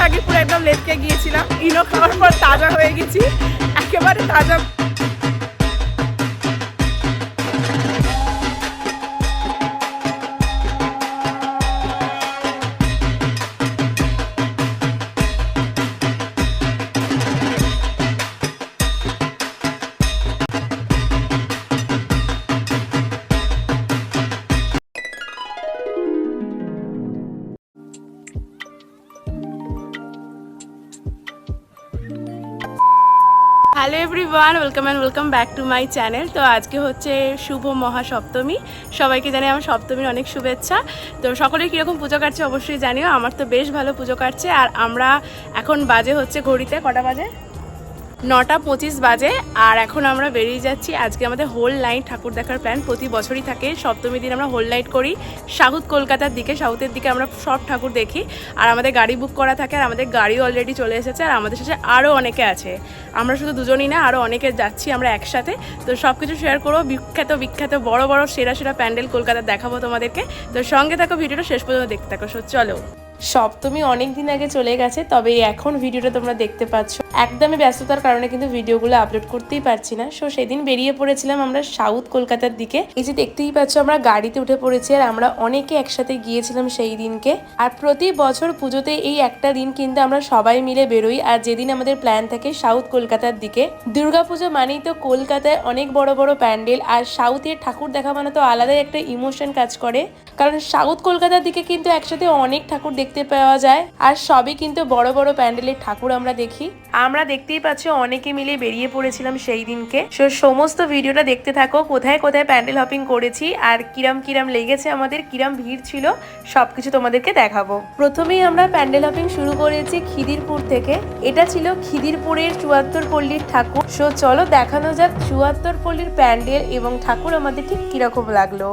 আগে পুরো একদম লেটকে গিয়েছিলাম, ইনো খাওয়ার পর তাজা হয়ে গেছি, একেবারে তাজা। Hello everyone, welcome back to my channel. তো আজকে হচ্ছে শুভ মহাসপ্তমী, সবাইকে জানাই আমার সপ্তমীর অনেক শুভেচ্ছা। তো সকলের কীরকম পুজো কাটছে অবশ্যই জানিও। আমার তো বেশ ভালো পুজো কাটছে। আর আমরা এখন বাজে হচ্ছে ঘড়িতে কটা বাজে, 9:25 বাজে। আর এখন আমরা বেরিয়ে যাচ্ছি। আজকে আমাদের হোল নাইট ঠাকুর দেখার প্ল্যান। প্রতি বছরই থাকে সপ্তমী দিন আমরা হোল নাইট করি সাউথ কলকাতার দিকে, সাউথের দিকে আমরা সব ঠাকুর দেখি। আর আমাদের গাড়ি বুক করা থাকে, আর আমাদের গাড়িও অলরেডি চলে এসেছে। আর আমাদের সাথে আরও অনেকে আছে, আমরা শুধু দুজনই না, আরও অনেকে যাচ্ছি আমরা একসাথে। তো সব কিছু শেয়ার করবো, বিখ্যাত বড় বড় সেরা প্যান্ডেল কলকাতার দেখাবো তোমাদেরকে। তো সঙ্গে থাকো, ভিডিওটা শেষ পর্যন্ত দেখতে থাকো। চলো, সপ্তমী অনেক দিন আগে চলে গেছে, তবে এখন ভিডিওটা তোমরা দেখতে পাচ্ছ। একদমই ব্যস্ততার কারণে কিন্তু ভিডিওগুলো আপলোড করতেই পারছি না। সো সেদিন বেরিয়ে পড়েছিলাম আমরা সাউথ কলকাতার দিকে। এই যে দেখতেই পাচ্ছ আমরা গাড়িতে উঠে পড়েছি, আর আমরা অনেকে একসাথে গিয়েছিলাম সেই দিনকে। আর প্রতি বছর পুজোতে এই একটা দিন কিন্তু আমরা সবাই মিলে বেরোই, আর যেদিন আমাদের প্ল্যান থাকে সাউথ কলকাতার দিকে। দুর্গাপুজো মানেই তো কলকাতায় অনেক বড় বড় প্যান্ডেল, আর সাউথের ঠাকুর দেখা মানে তো আলাদাই একটা ইমোশন কাজ করে। কারণ সাউথ কলকাতার দিকে কিন্তু একসাথে অনেক ঠাকুর দেখতে পাওয়া যায়, আর সবই কিন্তু বড় বড় প্যান্ডেলের ঠাকুর আমরা দেখি। আমরা দেখতেই পাচ্ছি অনেকে মিলে বেরিয়ে পড়েছিলাম সেই দিনকে। সমস্ত ভিডিওটা দেখতে থাকো, কোথায় কোথায় প্যান্ডেল হপিং করেছি, আর কিরাম লেগেছে আমাদের, কিরাম ভিড় ছিল, সবকিছু তোমাদেরকে দেখাবো। প্রথমেই আমরা প্যান্ডেল হপিং শুরু করেছি খিদিরপুর থেকে। এটা ছিল খিদিরপুরের 74 পল্লীর ঠাকুর। চলো দেখানো যাক 74 পল্লীর প্যান্ডেল এবং ঠাকুর আমাদের ঠিক কিরকম লাগলো।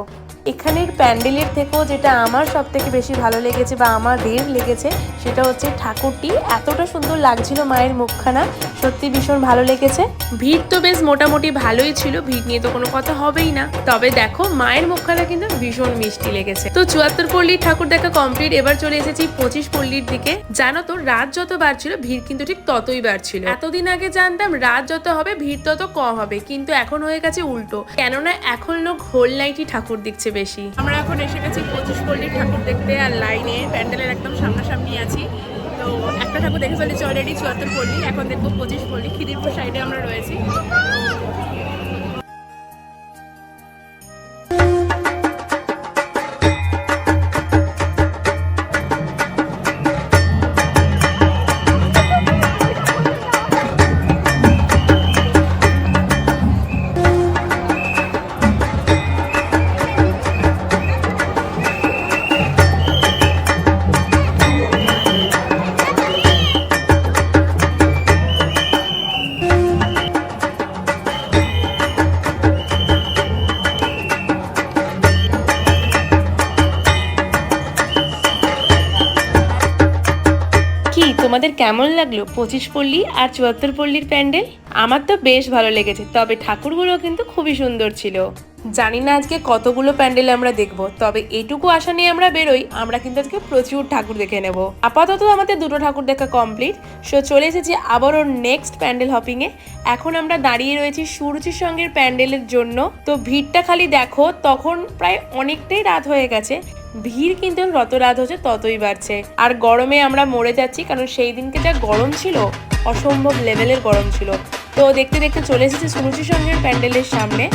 এখানের প্যান্ডেলের থেকেও যেটা আমার সব থেকে বেশি ভালো লেগেছে বা আমাদের লেগেছে, সেটা হচ্ছে ঠাকুরটি এতটা সুন্দর লাগছিল, মায়ের মুখখানা সত্যি ভীষণ ভালো লেগেছে। ভিড় তো বেশ মোটামুটি ভালোই ছিল, ভিড় নিয়ে তো কোনো কথা হবেই না। তবে দেখো মায়ের মুখখানা কিন্তু ভীষণ মিষ্টি লেগেছে। তো 74 পল্লীর ঠাকুর দেখা কমপ্লিট। এবার চলে এসেছি 25 পল্লীর দিকে। জানো তো রাত যত বাড়ছিল ভিড় কিন্তু ঠিক ততই বাড়ছিল। এতদিন আগে জানতাম রাত যত হবে ভিড় তত কম হবে, কিন্তু এখন হয়ে গেছে উল্টো। কেননা এখন লোক হোল নাইটই ঠাকুর দেখছে বেশি। আমরা এখন এসে গেছি 25 পল্লীর ঠাকুর দেখতে, আর লাইনে প্যান্ডেলের একদম সামনাসামনি আছি। তো একটা ঠাকুর দেখে ফেলেছি অলরেডি 74 পল্লী, এখন দেখবো 25 পল্লী। খিদিরপুর সাইডে আমরা রয়েছি। তোমাদের কেমন লাগলো 25 পল্লী আর 74 পল্লীর প্যান্ডেল? আমার তো বেশ ভালো লেগেছে, তবে ঠাকুরগুলো কিন্তু খুবই সুন্দর ছিল। জানি না আজকে কতগুলো প্যান্ডেল আমরা দেখবো, তবে এইটুকু আশা নিয়ে আমরা বেরোই, আমরা কিন্তু আজকে প্রচুর ঠাকুর দেখে নেব। আপাতত আমাদের দুটো ঠাকুর দেখা কমপ্লিট। চলে এসেছি আবারও নেক্সট প্যান্ডেল হপিং এ। এখন আমরা দাঁড়িয়ে রয়েছি সুরুচির সঙ্গের প্যান্ডেলের জন্য। তো ভিড়টা খালি দেখো, তখন প্রায় অনেকটাই রাত হয়ে গেছে, ভিড় কিন্তু যত রাত হচ্ছে ততই বাড়ছে। আর গরমে আমরা মরে যাচ্ছি, কারণ সেই দিনকে যা গরম ছিল, অসম্ভব লেভেলের গরম ছিল। তো দেখতে দেখতে চলে এসেছি সুরুচির সঙ্গের প্যান্ডেলের সামনে।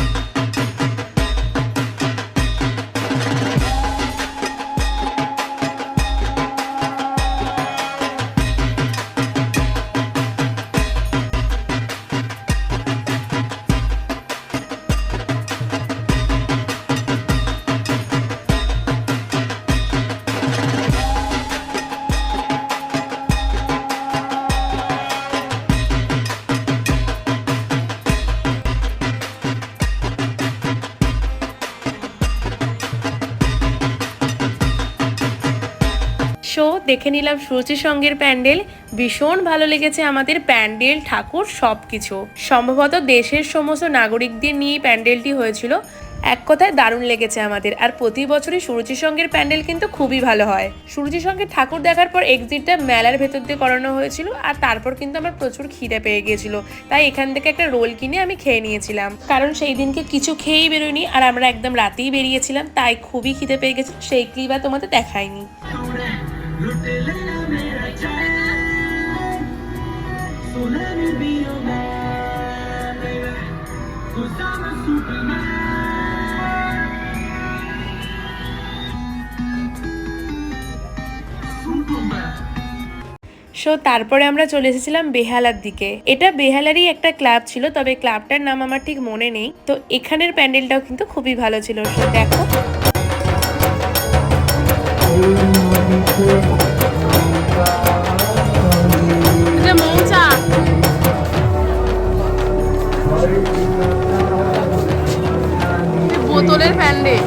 দেখে নিলাম সুরুচির সঙ্গের প্যান্ডেল, ভীষণ ভালো লেগেছে আমাদের। প্যান্ডেল ঠাকুর সবকিছু সম্ভবত দেশের সমস্ত নাগরিকদের নিয়ে প্যান্ডেলটি হয়েছিল। এক কথায় দারুণ লেগেছে আমাদের। আর প্রতি বছরই সুরুচি সঙ্গের প্যান্ডেল কিন্তু খুবই ভালো হয়। সুরুচি সঙ্গের ঠাকুর দেখার পর এক্সিটটা মেলার ভেতর দিয়ে করানো হয়েছিল, আর তারপর কিন্তু আমার প্রচুর খিদে পেয়ে গিয়েছিল, তাই এখান থেকে একটা রোল কিনে আমি খেয়ে নিয়েছিলাম, কারণ সেই দিনকে কিছু খেয়েই বেরোয়নি আর আমরা একদম রাতেই বেরিয়েছিলাম, তাই খুবই খিদে পেয়ে গেছিল। সেই ক্লিপ আর তোমাদের দেখাইনি। সো তারপরে আমরা চলে এসেছিলাম বেহালার দিকে। এটা বেহালারই একটা ক্লাব ছিল, তবে ক্লাবটার নাম আমার ঠিক মনে নেই। তো এখানের প্যান্ডেলটাও কিন্তু খুবই ভালো ছিল। সো দেখো মৌচা বোতলের প্যান্ডেল।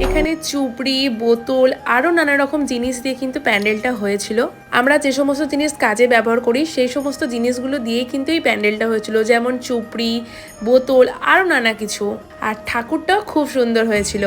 এখানে চুপড়ি, বোতল আরো নানা রকম জিনিস দিয়ে কিন্তু প্যান্ডেলটা হয়েছিল। আমরা যে সমস্ত জিনিস কাজে ব্যবহার করি সেই সমস্ত জিনিসগুলো দিয়েই কিন্তু এই প্যান্ডেলটা হয়েছিল, যেমন চুপড়ি, বোতল আরো নানা কিছু। আর ঠাকুরটাও খুব সুন্দর হয়েছিল।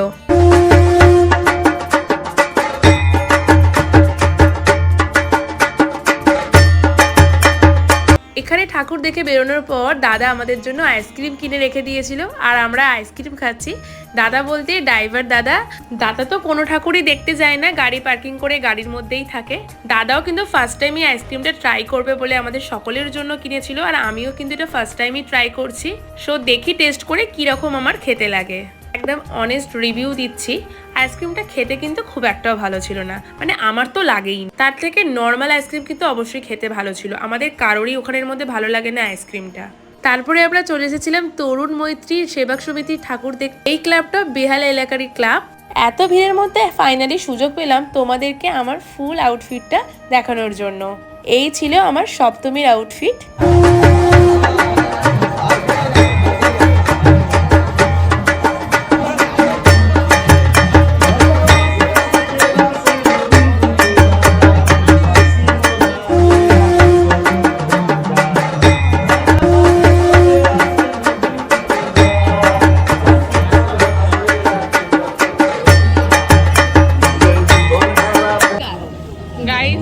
এখানে ঠাকুর দেখে বেরোনোর পর দাদা আমাদের জন্য আইসক্রিম কিনে রেখে দিয়েছিল, আর আমরা আইসক্রিম খাচ্ছি। দাদা বলতে ড্রাইভার দাদা। দাদা তো কোনো ঠাকুরই দেখতে যায় না, গাড়ি পার্কিং করে গাড়ির মধ্যেই থাকে। দাদাও কিন্তু ফার্স্ট টাইমই আইসক্রিমটা ট্রাই করবে বলে আমাদের সকলের জন্য কিনেছিল, আর আমিও কিন্তু এটা ফার্স্ট টাইমই ট্রাই করছি। সো দেখি টেস্ট করে কীরকম আমার খেতে লাগে। একদম অনেস্ট রিভিউ দিচ্ছি, আইসক্রিমটা খেতে কিন্তু খুব একটাও ভালো ছিল না, মানে আমার তো লাগেই। তার থেকে নর্মাল আইসক্রিম কিন্তু অবশ্যই খেতে ভালো ছিল। আমাদের কারোরই ওখানের মধ্যে ভালো লাগে না আইসক্রিমটা। তারপরে আমরা চলে এসেছিলাম তরুণ মৈত্রী সেবক সমিতির ঠাকুর দেখতে। এই ক্লাবটা বেহালা এলাকারই ক্লাব। এত ভিড়ের মধ্যে ফাইনালি সুযোগ পেলাম তোমাদেরকে আমার ফুল আউটফিটটা দেখানোর জন্য। এই ছিল আমার সপ্তমীর আউটফিট।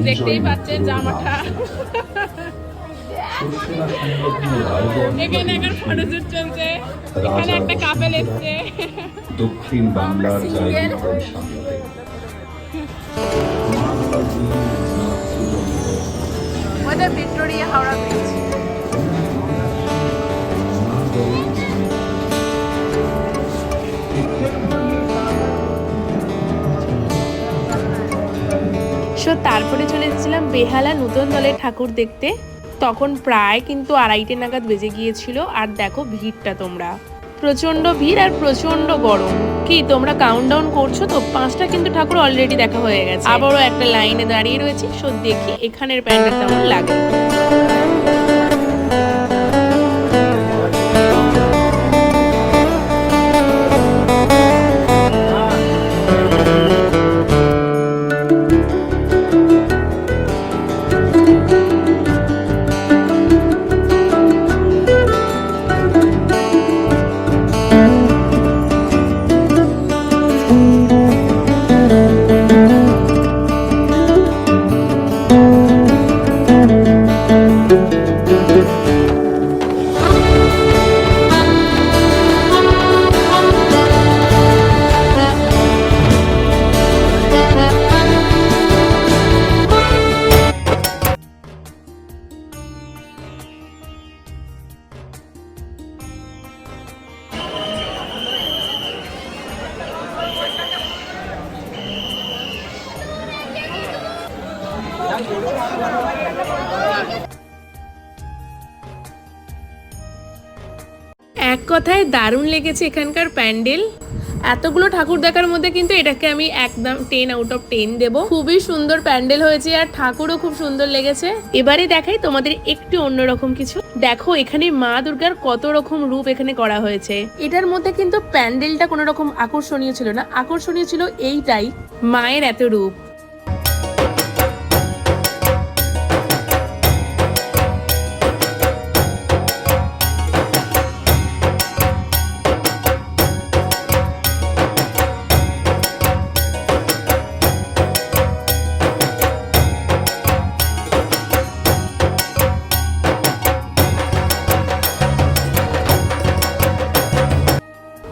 দেখতেই পাচ্ছেন জামাটা, এখানে একটা ফটোশুট চলছে, এখানে একটা কাপেল এসছে দক্ষিণ বাংলার ওদের ভিক্টোরিয়া হাওড়া ব্রিজ। তারপরে চলে এসেছিলাম বেহালা নতুন দলের ঠাকুর দেখতে। তখন প্রায় কিন্তু 2:30 নাগাদ বেজে গিয়েছিল। আর দেখো ভিড়টা, তোমরা প্রচন্ড ভিড় আর প্রচন্ড গরম। কি তোমরা কাউন্টডাউন করছো তো? 5টা কিন্তু ঠাকুর অলরেডি দেখা হয়ে গেছে, আবারও একটা লাইনে দাঁড়িয়ে রয়েছে। সো দেখি এখানের প্যান্ডেল কেমন লাগে। এক কথায় দারুণ লেগেছে এখানকার প্যান্ডেল। এতগুলো ঠাকুর দেখার মধ্যে কিন্তু এটাকে আমি একদম 10 আউট অফ 10 দেবো। খুবই সুন্দর প্যান্ডেল হয়েছে আর ঠাকুরও খুব সুন্দর লেগেছে। এবারে দেখাই তোমাদের একটু অন্যরকম কিছু। দেখো এখানে মা দুর্গার কত রকম রূপ এখানে করা হয়েছে। এটার মধ্যে কিন্তু প্যান্ডেলটা কোনো রকম আকর্ষণীয় ছিল না, আকর্ষণীয় ছিল এইটাই, মায়ের এত রূপ।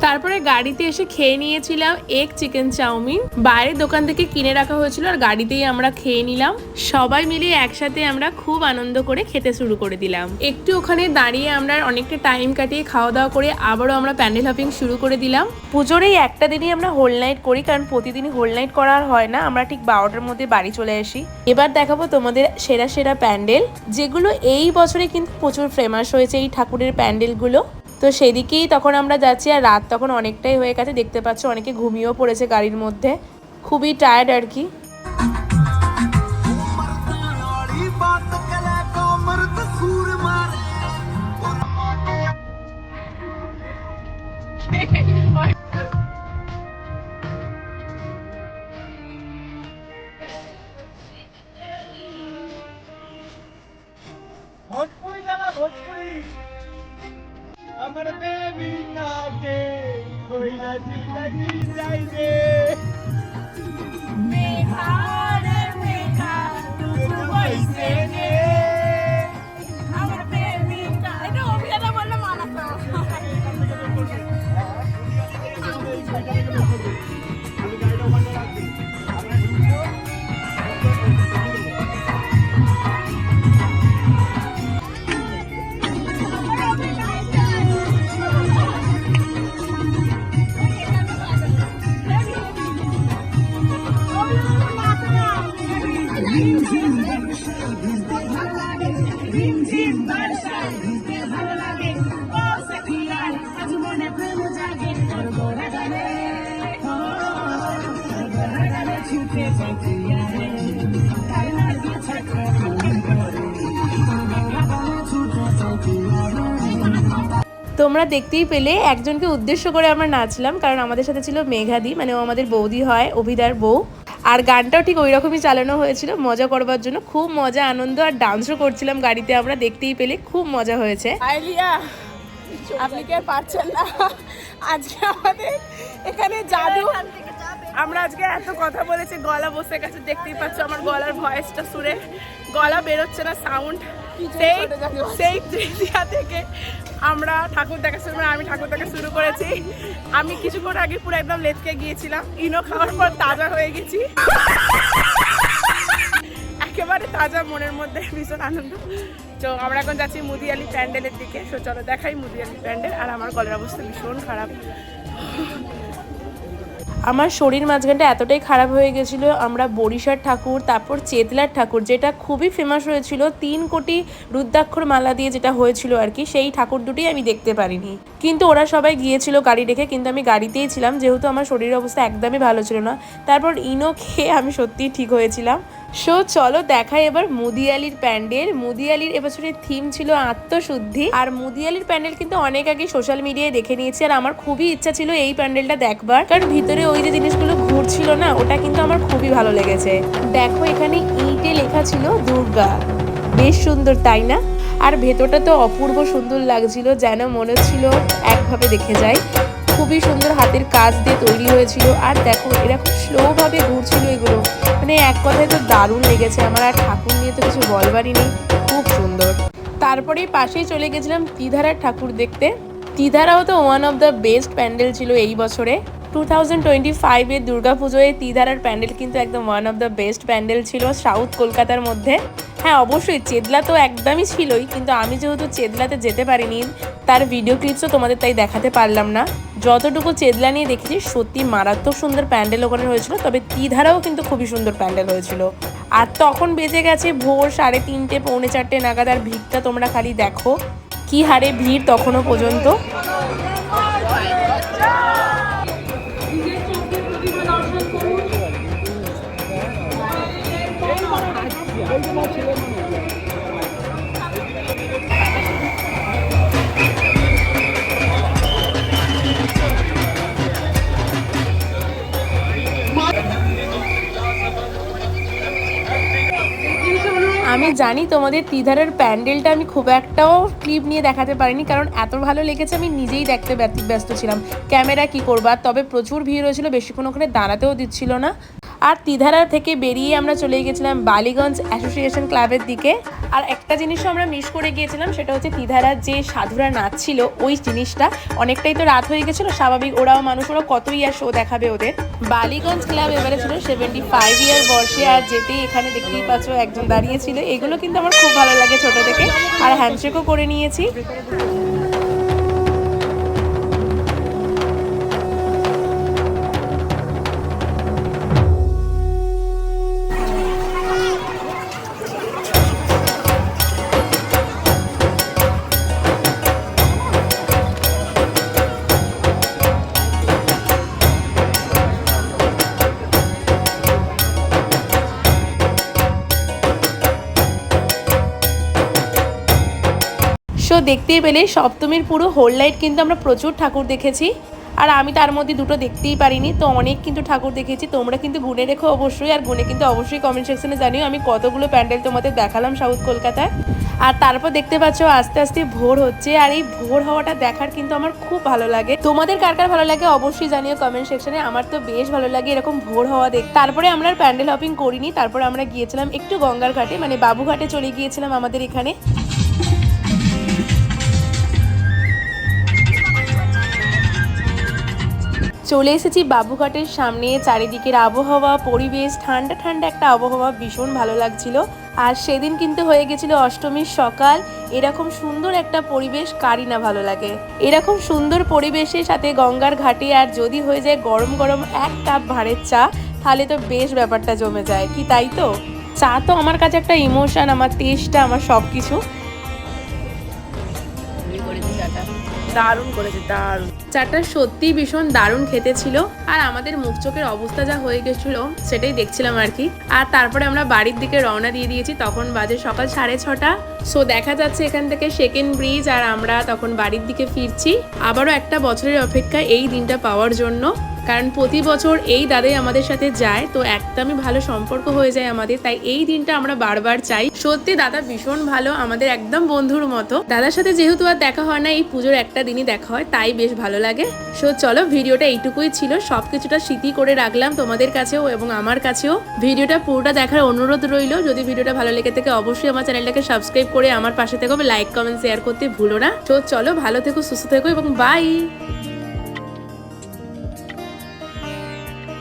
তারপরে গাড়িতে এসে খেয়ে নিয়েছিলাম এগ চিকেন চাউমিন, বাইরের দোকান থেকে কিনে রাখা হয়েছিল আর গাড়িতেই আমরা খেয়ে নিলাম। সবাই মিলে একসাথে আমরা খুব আনন্দ করে খেতে শুরু করে দিলাম। একটু ওখানে দাঁড়িয়ে আমরা অনেকটা টাইম কাটিয়ে খাওয়া দাওয়া করে আবারও আমরা প্যান্ডেল হপিং শুরু করে দিলাম। পুজোর এই একটা দিনই আমরা হোল নাইট করি, কারণ প্রতিদিনই হোল নাইট করা হয় না, আমরা ঠিক 12টার মধ্যে বাড়ি চলে আসি। এবার দেখাবো তোমাদের সেরা সেরা প্যান্ডেল, যেগুলো এই বছরে কিন্তু প্রচুর ফেমাস হয়েছে এই ঠাকুরের প্যান্ডেলগুলো। তো সেদিকেই তখন আমরা যাচ্ছি, আর রাত তখন অনেকটাই হয়ে গেছে, দেখতে পাচ্ছ অনেকে ঘুমিয়েও পড়েছে গাড়ির মধ্যে, খুবই টায়ার্ড আর কি। আমার বেবি নাকে কইলা জিলা যাইবে মেঘারে মেঘা তুই বইছে রে আমার বেবি কা এটা অভিনেতা বললে মানাতো আমি গাড়িটা বন্ধ রাখছি। তোমরা দেখতেই পেলে একজনকে উদ্দেশ্য করে আমরা নাচলাম, কারণ আমাদের সাথে ছিল মেঘাদি, মানে ও আমাদের বৌদি হয়, অভিদার বউ। আর গানটাও ঠিক ওই রকমই চালানো হয়েছিল মজা করবার জন্য, খুব মজা আনন্দ, আর ডান্সও করছিলাম গাড়িতে আমরা, দেখতেই পেলে খুব মজা হয়েছে। আইলিয়া আপনি কি আর পারছেন না, আজকে আমাদের এখানে জাদু, আমরা আজকে এত কথা বলেছি, গলা বসে গেছে, দেখতেই পাচ্ছ আমার গলার ভয়েসটা শুনে গলা বেরোচ্ছে না, সাউন্ড। সেই তৃতীয়া থেকে আমরা ঠাকুর দেখা শুরু, আমি ঠাকুর দেখা শুরু করেছি। আমি কিছুক্ষণ আগে পুরো একদম লেটকে গিয়েছিলাম, ইনো খাওয়ার পর তাজা হয়ে গেছি, একেবারে তাজা, মনের মধ্যে ভীষণ আনন্দ। তো আমরা এখন যাচ্ছি মুদিয়ালি প্যান্ডেলের দিকে, তো চলো দেখাই মুদিয়ালি প্যান্ডেল। আর আমার গলার অবস্থা ভীষণ খারাপ, আমার শরীর মাঝখানটা এতটাই খারাপ হয়ে গেছিলো। আমরা বরিশার ঠাকুর, তারপর চেতলার ঠাকুর, যেটা খুবই ফেমাস হয়েছিল 3 কোটি রুদ্রাক্ষর মালা দিয়ে যেটা হয়েছিল আর কি, সেই ঠাকুর দুটোই আমি দেখতে পারিনি। কিন্তু ওরা সবাই গিয়েছিল গাড়ি রেখে, কিন্তু আমি গাড়িতেই ছিলাম, যেহেতু আমার শরীরের অবস্থা একদমই ভালো ছিল না। তারপর ইনো খেয়ে আমি সত্যিই ঠিক হয়েছিলাম। সো চলো দেখাই এবার মুদিয়ালির প্যান্ডেল। মুদিয়ালির এবছরের থিম ছিল আত্মশুদ্ধি, আর মুদিয়ালির প্যান্ডেল কিন্তু অনেক আগে সোশ্যাল মিডিয়ায় দেখে নিয়েছি, আর আমার খুবই ইচ্ছা ছিল এই প্যান্ডেলটা দেখবার, কারণ ভিতরে ওই যে জিনিসগুলো ঘুরছিল না, ওটা কিন্তু আমার খুবই ভালো লেগেছে। দেখো এখানে ইটে লেখা ছিল দুর্গা, বেশ সুন্দর তাই না? আর ভেতরটা তো অপূর্ব সুন্দর লাগছিল, যেন মনে হচ্ছিল একভাবে দেখে যাই। খুবই সুন্দর হাতের কাজ দিয়ে তৈরি হয়েছিল, আর দেখো এরকম স্লোভাবে ঘুরছিল এগুলো, মানে এক কথায় তো দারুণ লেগেছে আমার। আর ঠাকুর নিয়ে তো কিছু বলবারই নেই, খুব সুন্দর। তারপরেই পাশেই চলে গেছিলাম তিধারার ঠাকুর দেখতে। তিধারাও তো one of the best pandal ছিল এই বছরে। 2025-এর দুর্গাপুজোয় তিধারার প্যান্ডেল কিন্তু একদম one of the best pandal ছিল সাউথ কলকাতার মধ্যে। হ্যাঁ অবশ্যই চেতলা তো একদমই ছিলই, কিন্তু আমি যেহেতু চেতলাতে যেতে পারিনি, তার ভিডিও ক্লিপসও তোমাদের তাই দেখাতে পারলাম না। যতটুকু চেতলা নিয়ে দেখেছি সত্যি মারাত্মক সুন্দর প্যান্ডেল ওখানে হয়েছিল, তবে তিধারাও কিন্তু খুবই সুন্দর প্যান্ডেল হয়েছিল। আর তখন বেজে গেছে ভোর 3:30 পৌনে 4টে নাগাদ, আর ভিড়টা তোমরা খালি দেখো কি হারে ভিড় তখনও পর্যন্ত। জানি তোমাদের তিধারের প্যান্ডেলটা আমি খুব একটাও ক্লিপ নিয়ে দেখাতে পারিনি, কারণ এত ভালো লেগেছে আমি নিজেই দেখতে ব্যস্ত ছিলাম। ক্যামেরা কি করবা, তবে প্রচুর ভিড় হয়েছিল, বেশিক্ষণ ওখানে দাঁড়াতেও দিচ্ছিল না। আর তিধারা থেকে বেরিয়ে আমরা চলে গেছিলাম বালিগঞ্জ অ্যাসোসিয়েশন ক্লাবের দিকে। আর একটা জিনিসও আমরা মিস করে গিয়েছিলাম, সেটা হচ্ছে তিধারার যে সাধুরা নাচছিল ওই জিনিসটা। অনেকটাই তো রাত হয়ে গেছিলো, স্বাভাবিক, ওরাও কতই আর শো দেখাবে ওদের। বালিগঞ্জ ক্লাব এবারে ছিল 75 ইয়ার বর্ষে, আর যেতেই এখানে দেখতেই পাচ্ছ একজন দাঁড়িয়েছিল। এগুলো কিন্তু আমার খুব ভালো লাগে ছোট থেকে, আর হ্যান্ডশেকও করে নিয়েছি। শো দেখতেই পেলে সপ্তমীর পুরো হোল নাইট কিন্তু আমরা প্রচুর ঠাকুর দেখেছি, আর আমি তার মধ্যে দুটো দেখতেই পারিনি, তো অনেক কিন্তু ঠাকুর দেখেছি। তোমরা কিন্তু গুনে রেখো অবশ্যই, আর গুনে কিন্তু অবশ্যই কমেন্ট সেকশনে জানিও আমি কতগুলো প্যান্ডেল তোমাদের দেখালাম সাউথ কলকাতায়। আর তারপর দেখতে পাচ্ছ আস্তে আস্তে ভোর হচ্ছে, আর এই ভোর হওয়াটা দেখার কিন্তু আমার খুব ভালো লাগে। তোমাদের কার কার ভালো লাগে অবশ্যই জানিও কমেন্ট সেকশনে। আমার তো বেশ ভালো লাগে এরকম ভোর হওয়া দেখতে। তারপরে আমরা প্যান্ডেল হপিং করিনি, তারপরে আমরা গিয়েছিলাম একটু গঙ্গার ঘাটে, মানে বাবুঘাটে চলে গিয়েছিলাম আমাদের এখানে। চলে এসেছি বাবুঘাটের সামনে। চারিদিকের আবহাওয়া, পরিবেশ ঠান্ডা ঠান্ডা একটা আবহাওয়া, ভীষণ ভালো লাগছিল। আর সেদিন কিন্তু হয়ে গেছিল অষ্টমীর সকাল। এরকম সুন্দর একটা পরিবেশ কারই না ভালো লাগে। এরকম সুন্দর পরিবেশের সাথে গঙ্গার ঘাটে আর যদি হয়ে যায় গরম গরম 1 কাপ ভাঁড়ের চা, তাহলে তো বেশ ব্যাপারটা জমে যায়, কি তাই তো? চা তো আমার কাছে একটা ইমোশন, আমার টেস্টটা, আমার সব কিছু। দারুণ করেছে, দারুণ। চাটা সত্যি ভীষণ দারুণ খেতে ছিল। আর আমাদের মুখ চোখের অবস্থা যা হয়ে গেছিল সেটাই দেখছিলাম আর কি। আর তারপরে আমরা বাড়ির দিকে রওনা দিয়ে দিয়েছি, তখন বাজে সকাল 6:30। সো দেখা যাচ্ছে এখান থেকে সেকেন্ড ব্রিজ, আর আমরা তখন বাড়ির দিকে ফিরছি। আবারও একটা বছরের অপেক্ষা এই দিনটা পাওয়ার জন্য, কারণ প্রতি বছর এই দাদাই আমাদের সাথে যায়, তো একদমই ভালো সম্পর্ক হয়ে যায় আমাদের, তাই এই দিনটা আমরা বারবার চাই। সত্যি দাদা ভীষণ ভালো, আমাদের একদম বন্ধুর মতো। দাদার সাথে যেহেতু আর দেখা হয় না, এই পুজোর একটা দিনই দেখা হয়, তাই বেশ ভালো লাগে। সো চলো, ভিডিওটা এইটুকুই ছিল, সবকিছুটা স্মৃতি করে রাখলাম তোমাদের কাছেও এবং আমার কাছেও। ভিডিওটা পুরোটা দেখার অনুরোধ রইল। যদি ভিডিওটা ভালো লেগে থাকে অবশ্যই আমার চ্যানেলটাকে সাবস্ক্রাইব করে আমার পাশে থেকো, লাইক কমেন্ট শেয়ার করতে ভুলো না। তো চলো, ভালো থেকো, সুস্থ থেকো এবং বাই।